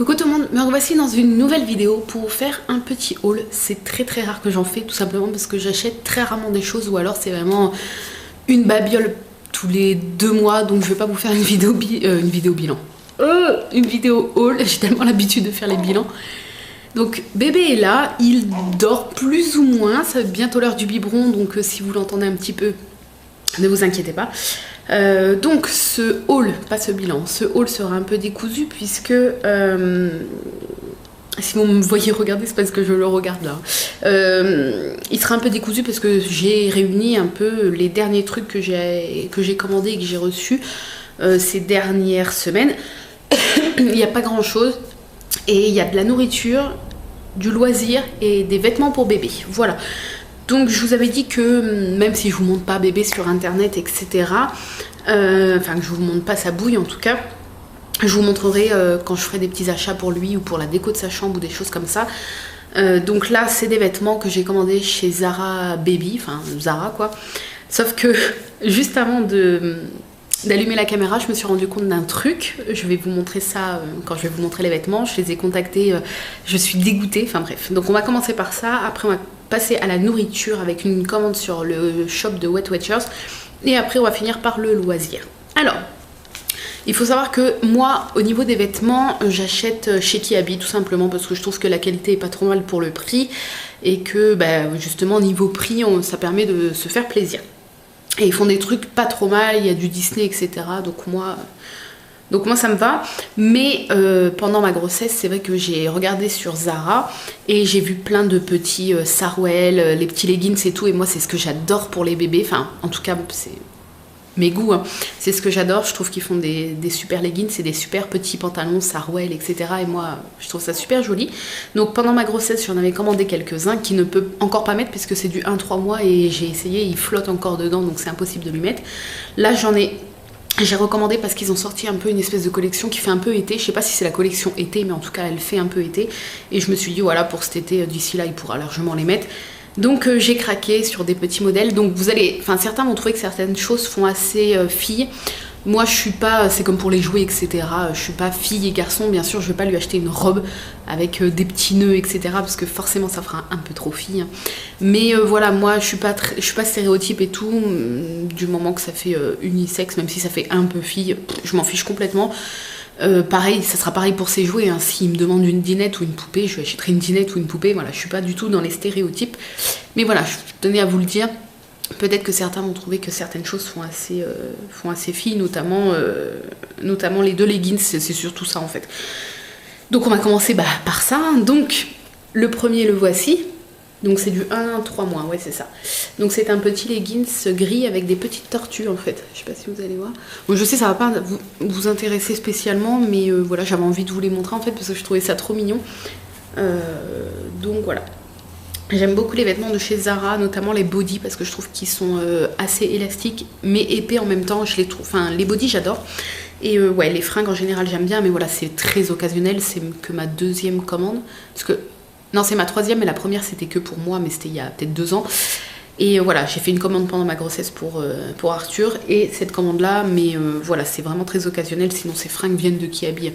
Coucou tout le monde, me revoici dans une nouvelle vidéo pour faire un petit haul. C'est très rare que j'en fais, tout simplement parce que j'achète très rarement des choses ou alors c'est vraiment une babiole tous les 2 mois, donc je vais pas vous faire une vidéo bilan. Une vidéo haul, j'ai tellement l'habitude de faire les bilans. Donc bébé est là, il dort plus ou moins, ça va être bientôt l'heure du biberon, donc si vous l'entendez un petit peu, ne vous inquiétez pas. Donc ce haul, pas ce bilan, ce haul sera un peu décousu puisque si vous me voyez regarder, c'est parce que je le regarde là. Il sera un peu décousu parce que j'ai réuni un peu les derniers trucs que j'ai commandés et que j'ai reçus ces dernières semaines. Il n'y a pas grand chose et il y a de la nourriture, du loisir et des vêtements pour bébé. Voilà. Donc je vous avais dit que même si je vous montre pas bébé sur internet, etc. Enfin que je vous montre pas sa bouille en tout cas, je vous montrerai quand je ferai des petits achats pour lui ou pour la déco de sa chambre ou des choses comme ça. Donc là c'est des vêtements que j'ai commandés chez Zara Baby, enfin Zara quoi. Sauf que juste avant d'allumer la caméra, je me suis rendu compte d'un truc. Je vais vous montrer ça quand je vais vous montrer les vêtements. Je les ai contactés, je suis dégoûtée, enfin bref. Donc on va commencer par ça, après on va passer à la nourriture avec une commande sur le shop de Wet Watchers et après on va finir par le loisir. Alors, il faut savoir que moi, au niveau des vêtements, j'achète chez Kiabi tout simplement parce que je trouve que la qualité est pas trop mal pour le prix et que justement au niveau prix, ça permet de se faire plaisir. Et ils font des trucs pas trop mal, il y a du Disney, etc. Donc moi ça me va. Mais pendant ma grossesse, c'est vrai que j'ai regardé sur Zara et j'ai vu plein de petits sarouels, les petits leggings et tout. Et moi c'est ce que j'adore pour les bébés. Enfin en tout cas c'est mes goûts, hein. C'est ce que j'adore. Je trouve qu'ils font des super leggings, c'est des super petits pantalons, sarouels, etc. Et moi je trouve ça super joli. Donc pendant ma grossesse j'en avais commandé quelques-uns qui ne peut encore pas mettre puisque c'est du 1-3 mois et j'ai essayé, il flotte encore dedans donc c'est impossible de lui mettre. Là j'ai recommandé parce qu'ils ont sorti un peu une espèce de collection qui fait un peu été. Je sais pas si c'est la collection été, mais en tout cas elle fait un peu été. Et je me suis dit voilà, pour cet été, d'ici là il pourra largement les mettre. Donc j'ai craqué sur des petits modèles. Donc vous allez, enfin certains vont trouver que certaines choses font assez fille. Moi je suis pas, c'est comme pour les jouets etc. Je suis pas fille et garçon, bien sûr je vais pas lui acheter une robe avec des petits nœuds etc. Parce que forcément ça fera un peu trop fille. Mais voilà, moi je suis pas stéréotype et tout. Du moment que ça fait unisexe, même si ça fait un peu fille, je m'en fiche complètement. Pareil, ça sera pareil pour ses jouets, hein. S'il me demande une dinette ou une poupée, je lui achèterai une dinette ou une poupée. Voilà, je suis pas du tout dans les stéréotypes. Mais voilà, je tenais à vous le dire. Peut-être que certains vont trouver que certaines choses font assez filles, notamment les 2 leggings, c'est surtout ça en fait. Donc on va commencer par ça. Donc le premier, le voici. Donc c'est du 1-3 mois, ouais c'est ça. Donc c'est un petit leggings gris avec des petites tortues en fait. Je sais pas si vous allez voir. Bon, je sais ça va pas vous intéresser spécialement, mais voilà, j'avais envie de vous les montrer en fait parce que je trouvais ça trop mignon. Donc voilà. J'aime beaucoup les vêtements de chez Zara, notamment les bodys parce que je trouve qu'ils sont assez élastiques mais épais en même temps. Je les trouve, enfin les bodys j'adore. Et ouais, les fringues en général j'aime bien, mais voilà c'est très occasionnel. C'est que ma 2e commande parce que non, c'est ma 3e, mais la première c'était que pour moi, mais c'était il y a peut-être 2 ans. Et voilà, j'ai fait une commande pendant ma grossesse pour Arthur, et cette commande-là, mais voilà, c'est vraiment très occasionnel, sinon ces fringues viennent de Kiabi.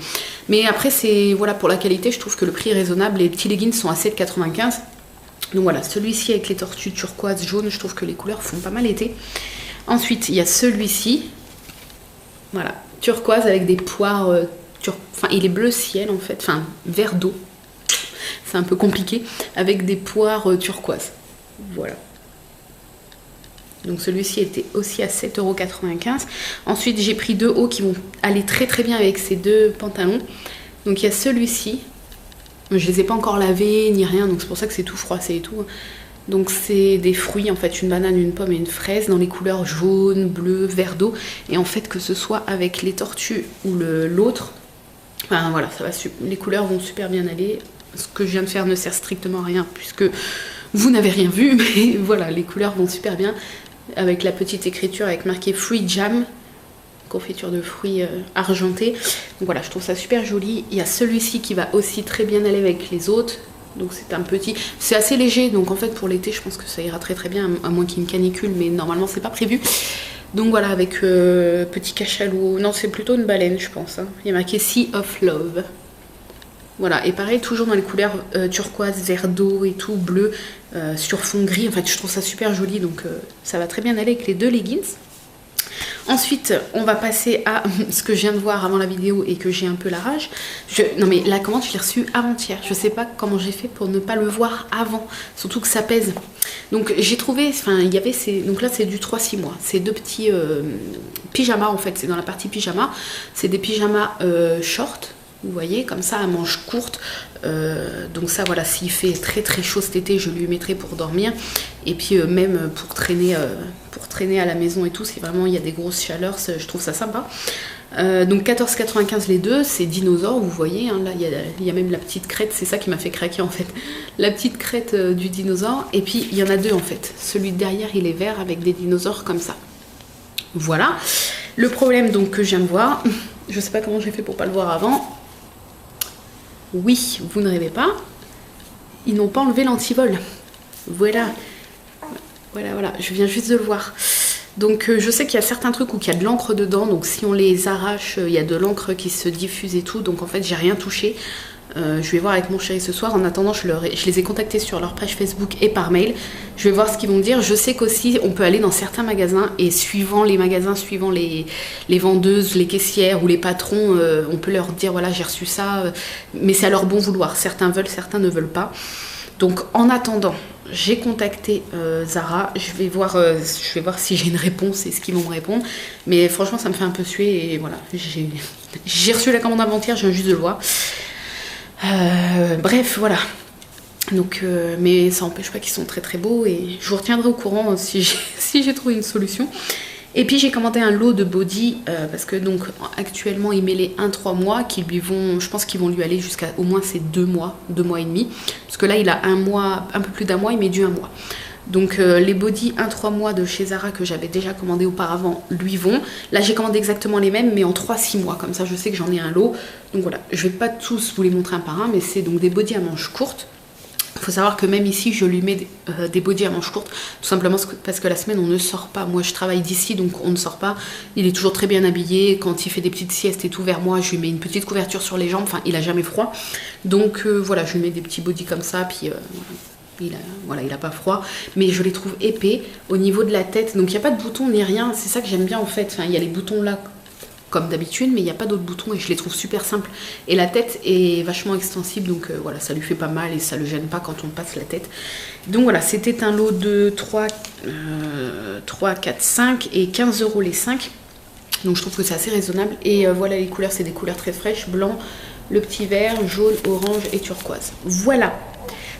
Mais après, c'est voilà, pour la qualité, je trouve que le prix est raisonnable, les petits leggings sont à 7,95. Donc voilà, celui-ci avec les tortues turquoise, jaune, je trouve que les couleurs font pas mal été. Ensuite, il y a celui-ci, voilà, turquoise avec des poires, enfin, il est bleu ciel en fait, enfin, vert d'eau. C'est un peu compliqué, avec des poires turquoises. Voilà. Donc celui-ci était aussi à 7,95 €. Ensuite, j'ai pris 2 hauts qui vont aller très bien avec ces 2 pantalons. Donc il y a celui-ci. Je les ai pas encore lavés ni rien, donc c'est pour ça que c'est tout froissé et tout. Donc c'est des fruits, en fait, une banane, une pomme et une fraise dans les couleurs jaune, bleu, vert d'eau. Et en fait, que ce soit avec les tortues ou l'autre, enfin voilà, ça va, les couleurs vont super bien aller. Ce que je viens de faire ne sert strictement à rien puisque vous n'avez rien vu, mais voilà, les couleurs vont super bien avec la petite écriture avec marqué Fruit Jam, confiture de fruits argentés. Donc voilà, je trouve ça super joli. Il y a celui-ci qui va aussi très bien aller avec les autres. Donc c'est un petit, c'est assez léger, donc en fait pour l'été je pense que ça ira très bien, à moins qu'il y ait une canicule, mais normalement c'est pas prévu. Donc voilà, avec petit cachalot, non c'est plutôt une baleine je pense, hein. Il y a marqué Sea of Love. Voilà, et pareil, toujours dans les couleurs turquoise, vert d'eau et tout, bleu, sur fond gris. En fait, je trouve ça super joli, donc ça va très bien aller avec les 2 leggings. Ensuite, on va passer à ce que je viens de voir avant la vidéo et que j'ai un peu la rage. Non mais la commande, je l'ai reçue avant-hier. Je sais pas comment j'ai fait pour ne pas le voir avant. Surtout que ça pèse. Donc j'ai trouvé, enfin il y avait ces... Donc là c'est du 3-6 mois. Ces 2 petits pyjamas en fait. C'est dans la partie pyjama. C'est des pyjamas short. Vous voyez, comme ça à manches courtes. Donc ça voilà, s'il fait très très chaud cet été, je lui mettrai pour dormir. Et puis même pour traîner à la maison et tout, si vraiment il y a des grosses chaleurs, je trouve ça sympa. Donc 14,95 les deux, c'est dinosaure, vous voyez, hein, là il y a même la petite crête, c'est ça qui m'a fait craquer en fait. La petite crête du dinosaure, et puis il y en a 2 en fait. Celui de derrière il est vert avec des dinosaures comme ça. Voilà. Le problème donc que je viens de voir, je sais pas comment j'ai fait pour pas le voir avant. Oui, vous ne rêvez pas, ils n'ont pas enlevé l'antivol. Voilà. Voilà, je viens juste de le voir. Donc je sais qu'il y a certains trucs où il y a de l'encre dedans, donc si on les arrache, il y a de l'encre qui se diffuse et tout, donc en fait j'ai rien touché. Je vais voir avec mon chéri ce soir. En attendant, je les ai contactés sur leur page Facebook et par mail. Je vais voir ce qu'ils vont dire. Je sais qu'aussi on peut aller dans certains magasins et suivant les magasins, suivant les vendeuses, les caissières ou les patrons, on peut leur dire voilà j'ai reçu ça, mais c'est à leur bon vouloir. Certains veulent, certains ne veulent pas. Donc en attendant, j'ai contacté Zara, je vais voir si j'ai une réponse et ce qu'ils vont me répondre. Mais franchement ça me fait un peu suer et voilà, j'ai reçu la commande avant-hier, je viens juste de le voir. Bref, voilà. Donc, mais ça n'empêche pas qu'ils sont très très beaux et je vous retiendrai au courant si j'ai trouvé une solution. Et puis j'ai commandé un lot de body parce que donc actuellement il met les 1-3 mois qui lui vont, je pense qu'ils vont lui aller jusqu'à au moins ces 2 mois et demi. Parce que là il a 1 mois, un peu plus d'1 mois, il met du 1 mois. Donc les body 1-3 mois de chez Zara que j'avais déjà commandé auparavant lui vont. Là j'ai commandé exactement les mêmes mais en 3-6 mois. Comme ça je sais que j'en ai un lot. Donc voilà, je vais pas tous vous les montrer un par un, mais c'est donc des body à manches courtes. Il faut savoir que même ici, je lui mets des bodys à manches courtes, tout simplement parce que la semaine, on ne sort pas. Moi, je travaille d'ici, donc on ne sort pas. Il est toujours très bien habillé. Quand il fait des petites siestes et tout vers moi, je lui mets une petite couverture sur les jambes. Enfin, il a jamais froid. Donc voilà, je lui mets des petits bodys comme ça. Puis il a pas froid. Mais je les trouve épais au niveau de la tête. Donc il n'y a pas de boutons ni rien. C'est ça que j'aime bien en fait. Enfin, il y a les boutons là comme d'habitude, mais il n'y a pas d'autres boutons et je les trouve super simples. Et la tête est vachement extensible, donc voilà, ça lui fait pas mal et ça le gêne pas quand on passe la tête. Donc voilà, c'était un lot de 3, 4, 5 et 15 € les 5. Donc je trouve que c'est assez raisonnable. Et voilà, les couleurs, c'est des couleurs très fraîches, blanc, le petit vert, jaune, orange et turquoise. Voilà,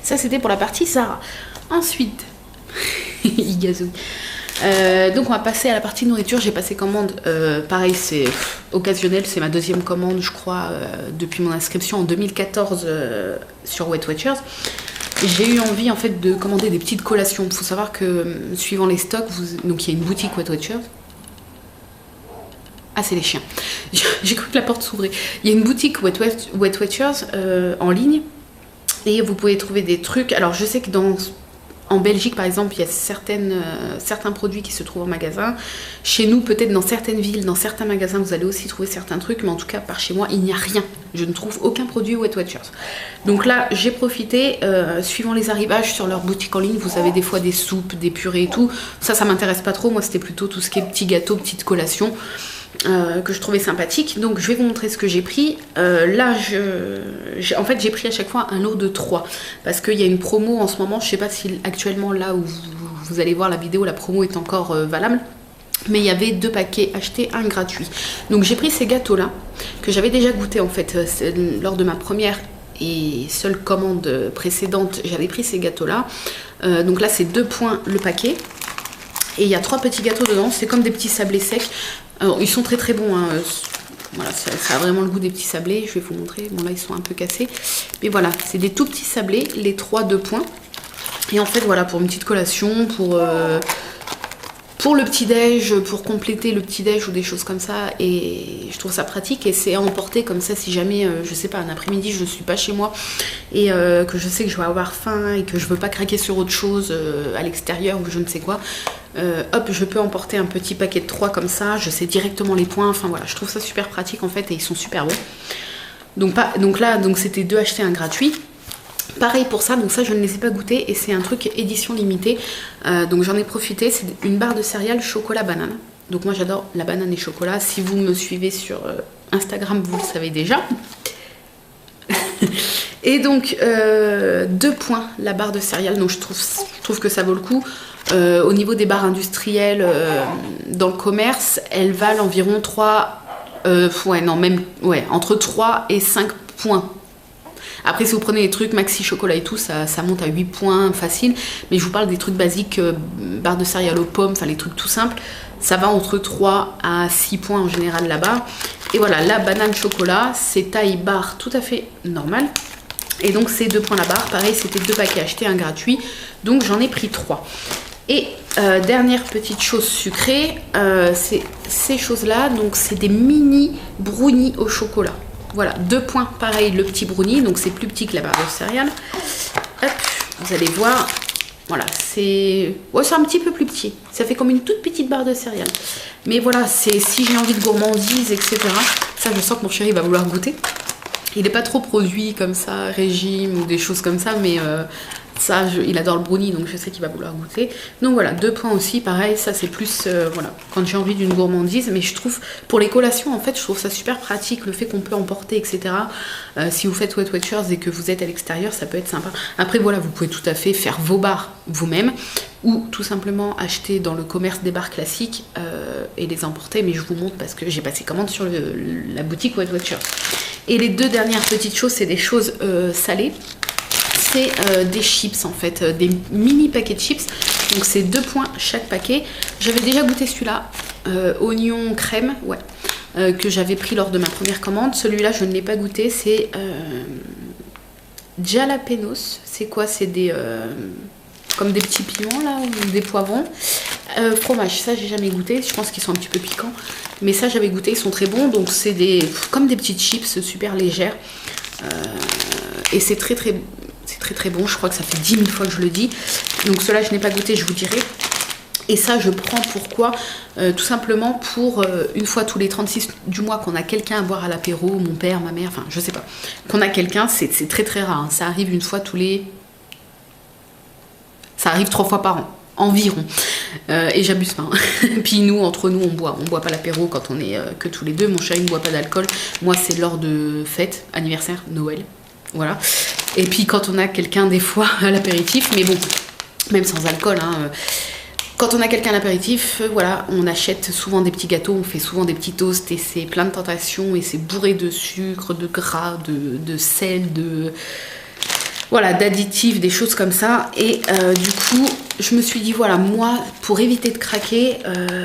ça c'était pour la partie Zara. Ensuite, il gazouille. Donc on va passer à la partie nourriture. J'ai passé commande, pareil c'est occasionnel, c'est ma 2e commande je crois depuis mon inscription en 2014 sur Weight Watchers. J'ai eu envie en fait de commander des petites collations. Il faut savoir que suivant les stocks, donc il y a une boutique Weight Watchers. Ah c'est les chiens, j'ai cru que la porte s'ouvrait. Il y a une boutique Weight Watchers en ligne et vous pouvez trouver des trucs. Alors je sais que en Belgique, par exemple, il y a certains produits qui se trouvent en magasin. Chez nous, peut-être dans certaines villes, dans certains magasins, vous allez aussi trouver certains trucs. Mais en tout cas, par chez moi, il n'y a rien. Je ne trouve aucun produit Weight Watchers. Donc là, j'ai profité, suivant les arrivages sur leur boutique en ligne, vous avez des fois des soupes, des purées et tout. Ça m'intéresse pas trop. Moi, c'était plutôt tout ce qui est petits gâteaux, petites collations. Que je trouvais sympathique. Donc je vais vous montrer ce que j'ai pris. Là en fait j'ai pris à chaque fois un lot de 3 parce qu'il y a une promo en ce moment. Je sais pas si actuellement là où vous allez voir la vidéo, la promo est encore valable, mais il y avait 2 paquets achetés, 1 gratuit. Donc j'ai pris ces gâteaux là que j'avais déjà goûté en fait lors de ma première et seule commande précédente. J'avais pris ces gâteaux là. Donc là c'est 2 points le paquet et il y a 3 petits gâteaux dedans. C'est comme des petits sablés secs. Alors, ils sont très très bons, hein. Voilà, ça a vraiment le goût des petits sablés. Je vais vous montrer. Bon là ils sont un peu cassés, mais voilà, c'est des tout petits sablés, les 3 2 points. Et en fait voilà, pour une petite collation, pour le petit déj, pour compléter le petit déj ou des choses comme ça. Et je trouve ça pratique et c'est à emporter comme ça si jamais je sais pas, un après-midi je suis pas chez moi et que je sais que je vais avoir faim et que je veux pas craquer sur autre chose à l'extérieur ou je ne sais quoi. Hop, je peux emporter un petit paquet de 3 comme ça, je sais directement les points. Enfin voilà, je trouve ça super pratique en fait et ils sont super bons. Donc là, c'était 2 achetés, 1 gratuit. Pareil pour ça, donc ça je ne les ai pas goûtés et c'est un truc édition limitée. Donc j'en ai profité, c'est une barre de céréales chocolat banane. Donc moi j'adore la banane et chocolat. Si vous me suivez sur Instagram, vous le savez déjà. Et donc 2 points la barre de céréales, donc je trouve que ça vaut le coup. Au niveau des barres industrielles dans le commerce, elles valent environ 3, entre 3 et 5 points. Après, si vous prenez les trucs maxi chocolat et tout, ça monte à 8 points facile. Mais je vous parle des trucs basiques, barres de céréales aux pommes, enfin les trucs tout simples. Ça va entre 3 à 6 points en général là-bas. Et voilà, la banane chocolat, c'est taille barre tout à fait normale. Et donc c'est 2 points la barre. Pareil, c'était 2 paquets achetés, 1 gratuit. Donc j'en ai pris 3. Et dernière petite chose sucrée, c'est ces choses-là. Donc c'est des mini brownies au chocolat. Voilà, 2 points, pareil, le petit brownie, donc c'est plus petit que la barre de céréales. Hop, vous allez voir, voilà, c'est un petit peu plus petit. Ça fait comme une toute petite barre de céréales. Mais voilà, c'est si j'ai envie de gourmandise, etc. Ça, je sens que mon chéri va vouloir goûter. Il n'est pas trop produit comme ça, régime ou des choses comme ça, mais il adore le brownie, donc je sais qu'il va vouloir goûter. Donc voilà, 2 points aussi, pareil, ça c'est plus, quand j'ai envie d'une gourmandise, mais je trouve, pour les collations, en fait, je trouve ça super pratique, le fait qu'on peut emporter, etc. Si vous faites Wet Watchers et que vous êtes à l'extérieur, ça peut être sympa. Après, voilà, vous pouvez tout à fait faire vos barres vous-même, ou tout simplement acheter dans le commerce des barres classiques et les emporter, mais je vous montre parce que j'ai passé commande sur la boutique Wet Watchers. Et les 2 dernières petites choses, c'est des choses salées. C'est des chips en fait, des mini paquets de chips. Donc c'est 2 points chaque paquet. J'avais déjà goûté celui-là, oignon crème, que j'avais pris lors de ma première commande. Celui-là, je ne l'ai pas goûté. C'est jalapenos. C'est quoi? C'est des comme des petits piments là, ou des poivrons. Fromage, ça j'ai jamais goûté. Je pense qu'ils sont un petit peu piquants, mais ça j'avais goûté. Ils sont très bons. Donc c'est comme des petites chips super légères. Et c'est très bon, je crois que ça fait 10 000 fois que je le dis. Donc cela je n'ai pas goûté, je vous dirai. Et ça je prends pourquoi tout simplement pour une fois tous les 36 du mois qu'on a quelqu'un à boire à l'apéro, mon père, ma mère, enfin je sais pas. Qu'on a quelqu'un, c'est très rare, hein. Ça arrive une fois ça arrive 3 fois par an, environ. Et j'abuse pas. Hein. Puis nous, entre nous, on boit pas l'apéro quand on est que tous les deux. Mon chéri ne boit pas d'alcool. Moi c'est lors de fêtes, anniversaire, Noël. Voilà. Et puis quand on a quelqu'un des fois à l'apéritif, mais bon, même sans alcool, hein, quand on a quelqu'un à l'apéritif, voilà, on achète souvent des petits gâteaux, on fait souvent des petits toasts et c'est plein de tentations et c'est bourré de sucre, de gras, de sel, d'additifs, des choses comme ça. Et du coup, je me suis dit, voilà, moi, pour éviter de craquer,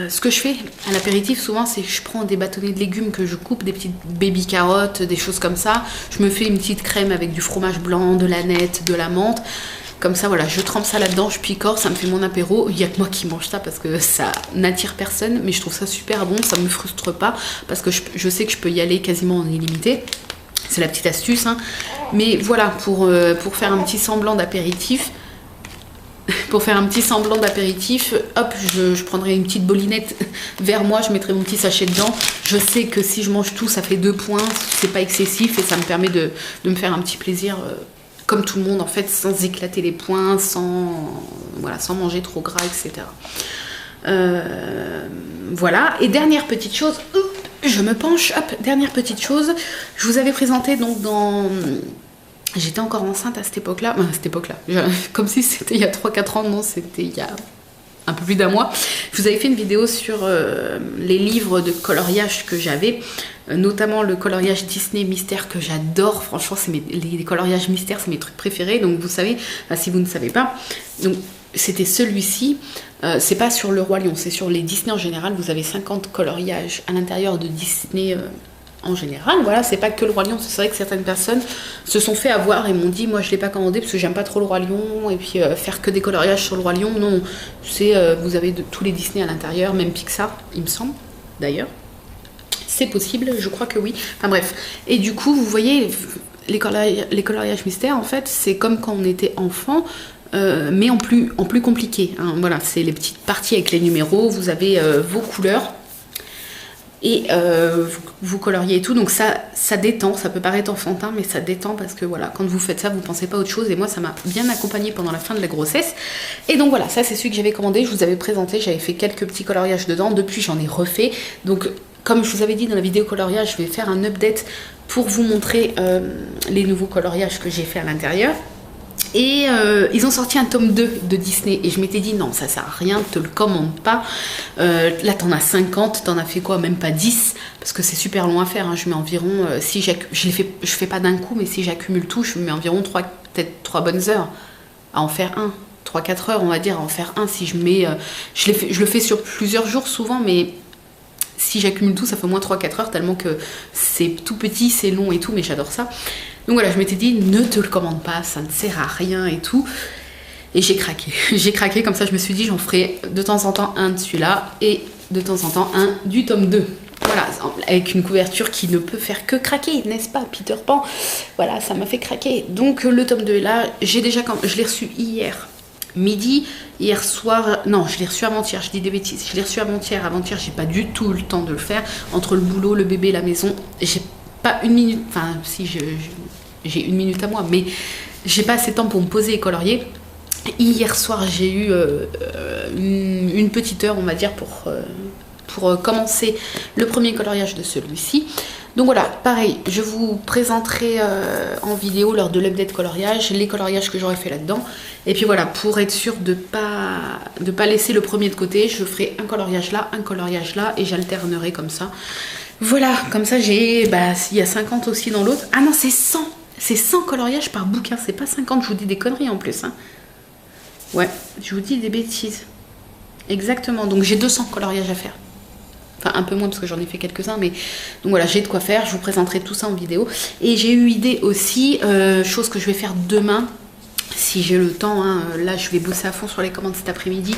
ce que je fais à l'apéritif, souvent, c'est que je prends des bâtonnets de légumes que je coupe, des petites baby carottes, des choses comme ça. Je me fais une petite crème avec du fromage blanc, de la nette, de la menthe. Comme ça, voilà, je trempe ça là-dedans, je picore, ça me fait mon apéro. Il n'y a que moi qui mange ça parce que ça n'attire personne, mais je trouve ça super bon, ça me frustre pas parce que je sais que je peux y aller quasiment en illimité. C'est la petite astuce, hein. Mais voilà, pour faire un petit semblant d'apéritif, hop, je prendrai une petite bolinette vers moi, je mettrai mon petit sachet dedans. Je sais que si je mange tout, ça fait 2 points, c'est pas excessif et ça me permet de me faire un petit plaisir comme tout le monde en fait, sans éclater les poings, sans manger trop gras, etc. Voilà, et dernière petite chose, je me penche, dernière petite chose, je vous avais présenté donc j'étais encore enceinte à cette époque-là, comme si c'était il y a 3-4 ans, non, c'était il y a un peu plus d'1 mois. Je vous avais fait une vidéo sur les livres de coloriage que j'avais, notamment le coloriage Disney Mystère que j'adore, franchement les coloriages mystères c'est mes trucs préférés, donc vous savez, si vous ne savez pas, donc c'était celui-ci, c'est pas sur le Roi Lion, c'est sur les Disney en général, vous avez 50 coloriages à l'intérieur de Disney en général, voilà, c'est pas que le Roi Lion, c'est vrai que certaines personnes se sont fait avoir et m'ont dit, moi je l'ai pas commandé parce que j'aime pas trop le Roi Lion, et puis faire que des coloriages sur le Roi Lion, non, c'est vous avez tous les Disney à l'intérieur, même Pixar, il me semble, d'ailleurs. C'est possible, je crois que oui. Enfin bref. Et du coup, vous voyez, les coloriages mystères, en fait, c'est comme quand on était enfant, mais en plus compliqué. Hein. Voilà, c'est les petites parties avec les numéros. Vous avez vos couleurs. et vous coloriez et tout, donc ça détend, ça peut paraître enfantin mais ça détend parce que voilà, quand vous faites ça vous pensez pas à autre chose, et moi ça m'a bien accompagnée pendant la fin de la grossesse. Et donc voilà, ça c'est celui que j'avais commandé, je vous avais présenté, j'avais fait quelques petits coloriages dedans, depuis j'en ai refait, donc comme je vous avais dit dans la vidéo coloriage, je vais faire un update pour vous montrer les nouveaux coloriages que j'ai fait à l'intérieur. Et ils ont sorti un tome 2 de Disney et je m'étais dit non, ça sert à rien, te le commande pas. Là t'en as 50, t'en as fait quoi, même pas 10, parce que c'est super long à faire, hein. Je mets environ, si je fais pas d'un coup, mais si j'accumule tout, je mets environ peut-être 3 bonnes heures à en faire un. 3-4 heures on va dire à en faire un. Si je mets, je le fais sur plusieurs jours souvent, mais si j'accumule tout ça fait au moins 3-4 heures, tellement que c'est tout petit, c'est long et tout, mais j'adore ça. Donc voilà, je m'étais dit, ne te le commande pas, ça ne sert à rien et tout. Et j'ai craqué. J'ai craqué, comme ça je me suis dit, j'en ferai de temps en temps un de celui-là et de temps en temps un du tome 2. Voilà, avec une couverture qui ne peut faire que craquer, n'est-ce pas, Peter Pan? Voilà, ça m'a fait craquer. Donc le tome 2 est là, je l'ai reçu hier midi, hier soir, non, je l'ai reçu avant-hier, je dis des bêtises, je l'ai reçu avant-hier, j'ai pas du tout le temps de le faire, entre le boulot, le bébé, la maison, j'ai pas une minute, enfin si j'ai une minute à moi, mais j'ai pas assez de temps pour me poser et colorier. Hier soir j'ai eu une petite heure on va dire pour commencer le premier coloriage de celui-ci. Donc voilà, pareil, je vous présenterai en vidéo lors de l'update coloriage les coloriages que j'aurais fait là-dedans. Et puis voilà, pour être sûr de pas laisser le premier de côté, je ferai un coloriage là et j'alternerai comme ça. Voilà, comme ça j'ai, il y a 50 aussi dans l'autre. Ah non, c'est 100. C'est 100 coloriages par bouquin, c'est pas 50, je vous dis des conneries en plus. Hein. Ouais, je vous dis des bêtises. Exactement, donc j'ai 200 coloriages à faire. Enfin un peu moins parce que j'en ai fait quelques-uns, mais donc voilà, j'ai de quoi faire, je vous présenterai tout ça en vidéo. Et j'ai eu idée aussi, chose que je vais faire demain, si j'ai le temps, hein. Là je vais bosser à fond sur les commandes cet après-midi.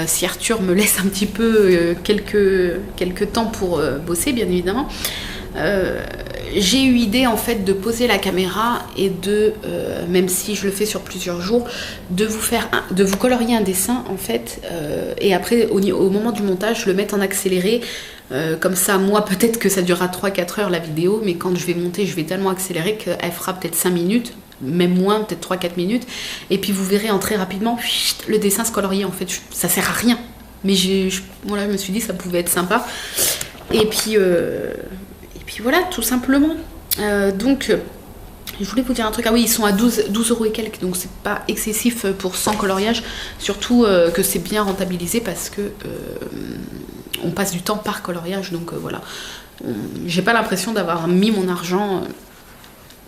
Si Arthur me laisse un petit peu quelques temps pour bosser, bien évidemment. J'ai eu idée en fait de poser la caméra et de, même si je le fais sur plusieurs jours, de vous colorier un dessin en fait, et après au moment du montage je le mets en accéléré, comme ça moi peut-être que ça durera 3-4 heures la vidéo, mais quand je vais monter je vais tellement accélérer qu'elle fera peut-être 5 minutes, même moins, peut-être 3-4 minutes, et puis vous verrez en très rapidement le dessin se colorier. En fait ça sert à rien, mais voilà, je me suis dit ça pouvait être sympa, et puis voilà, tout simplement. Donc, je voulais vous dire un truc. Ah oui, ils sont à 12 € et quelques, donc c'est pas excessif pour 100 coloriages. Surtout que c'est bien rentabilisé parce que on passe du temps par coloriage. Donc voilà, j'ai pas l'impression d'avoir mis mon argent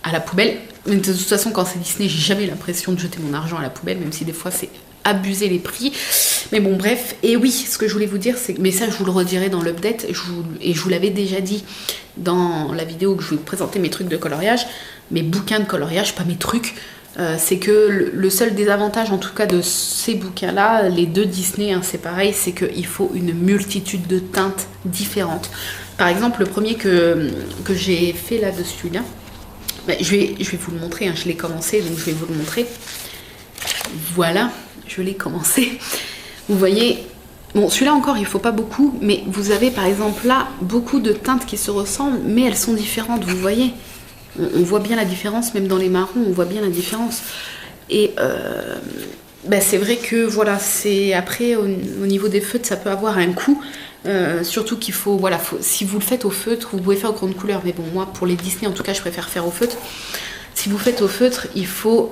à la poubelle. Mais de toute façon, quand c'est Disney, j'ai jamais l'impression de jeter mon argent à la poubelle, même si des fois c'est abuser les prix. Mais bon, bref. Et oui, ce que je voulais vous dire, c'est, mais ça je vous le redirai dans l'update, et je vous l'avais déjà dit dans la vidéo que je vous présentais mes trucs de coloriage, mes bouquins de coloriage, pas mes trucs. C'est que le seul désavantage en tout cas de ces bouquins là, les deux Disney, hein, c'est pareil, c'est qu'il faut une multitude de teintes différentes. Par exemple, le premier que j'ai fait là de celui-là, je vais vous le montrer, hein, je l'ai commencé donc je vais vous le montrer. Voilà, je l'ai commencé. Vous voyez, bon celui-là encore il faut pas beaucoup, mais vous avez par exemple là beaucoup de teintes qui se ressemblent mais elles sont différentes, vous voyez. On voit bien la différence, même dans les marrons on voit bien la différence. Et c'est vrai que voilà, c'est après au niveau des feutres ça peut avoir un coût. Surtout qu'il faut, voilà, si vous le faites au feutre, vous pouvez faire au crayon de couleur, mais bon moi pour les Disney en tout cas je préfère faire au feutre. Si vous faites au feutre, il faut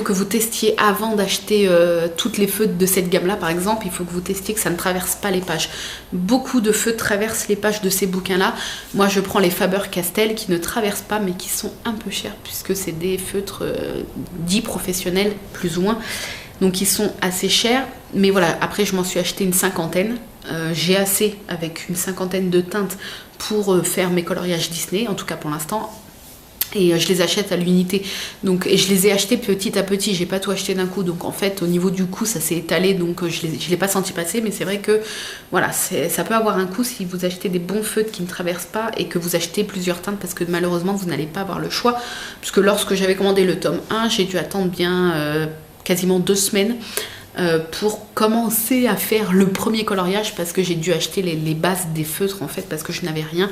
que vous testiez avant d'acheter toutes les feutres de cette gamme là par exemple, il faut que vous testiez que ça ne traverse pas les pages. Beaucoup de feutres traversent les pages de ces bouquins là. Moi je prends les Faber-Castell qui ne traversent pas mais qui sont un peu chers puisque c'est des feutres dits professionnels plus ou moins, donc ils sont assez chers. Mais voilà, après je m'en suis acheté une cinquantaine, j'ai assez avec une cinquantaine de teintes pour faire mes coloriages Disney, en tout cas pour l'instant. Et je les achète à l'unité, donc, et je les ai achetés petit à petit, j'ai pas tout acheté d'un coup, donc en fait au niveau du coût ça s'est étalé, donc je l'ai pas senti passer, mais c'est vrai que voilà, ça peut avoir un coût si vous achetez des bons feutres qui ne traversent pas et que vous achetez plusieurs teintes, parce que malheureusement vous n'allez pas avoir le choix, puisque lorsque j'avais commandé le tome 1, j'ai dû attendre bien quasiment 2 semaines pour commencer à faire le premier coloriage, parce que j'ai dû acheter les bases des feutres en fait, parce que je n'avais rien.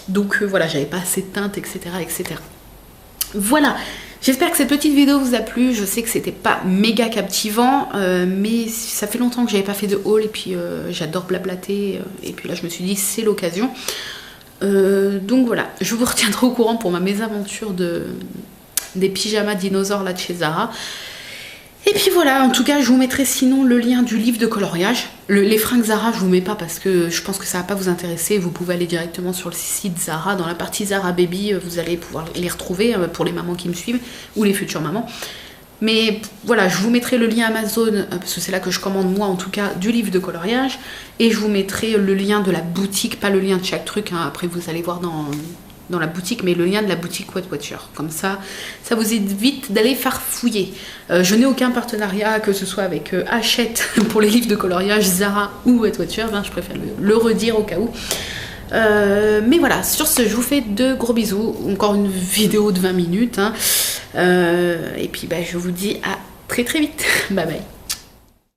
Donc voilà, j'avais pas assez de teinte, etc. etc. Voilà, j'espère que cette petite vidéo vous a plu. Je sais que c'était pas méga captivant, mais ça fait longtemps que j'avais pas fait de haul, et puis j'adore blablater, et puis là je me suis dit c'est l'occasion. Donc voilà, je vous retiendrai au courant pour ma mésaventure des pyjamas dinosaures là de chez Zara. Et puis voilà, en tout cas je vous mettrai sinon le lien du livre de coloriage. Les fringues Zara je vous mets pas parce que je pense que ça va pas vous intéresser. Vous pouvez aller directement sur le site Zara, dans la partie Zara Baby, vous allez pouvoir les retrouver pour les mamans qui me suivent ou les futures mamans. Mais voilà, je vous mettrai le lien Amazon, parce que c'est là que je commande moi en tout cas, du livre de coloriage. Et je vous mettrai le lien de la boutique, pas le lien de chaque truc, hein. Après vous allez voir dans la boutique, mais le lien de la boutique Wet Watcher. Comme ça vous évite d'aller farfouiller. Je n'ai aucun partenariat, que ce soit avec Hachette pour les livres de coloriage, Zara ou Wet Watcher, hein, je préfère le redire au cas où. Mais voilà, sur ce, je vous fais de gros bisous. Encore une vidéo de 20 minutes. Hein. Et puis je vous dis à très très vite. Bye bye.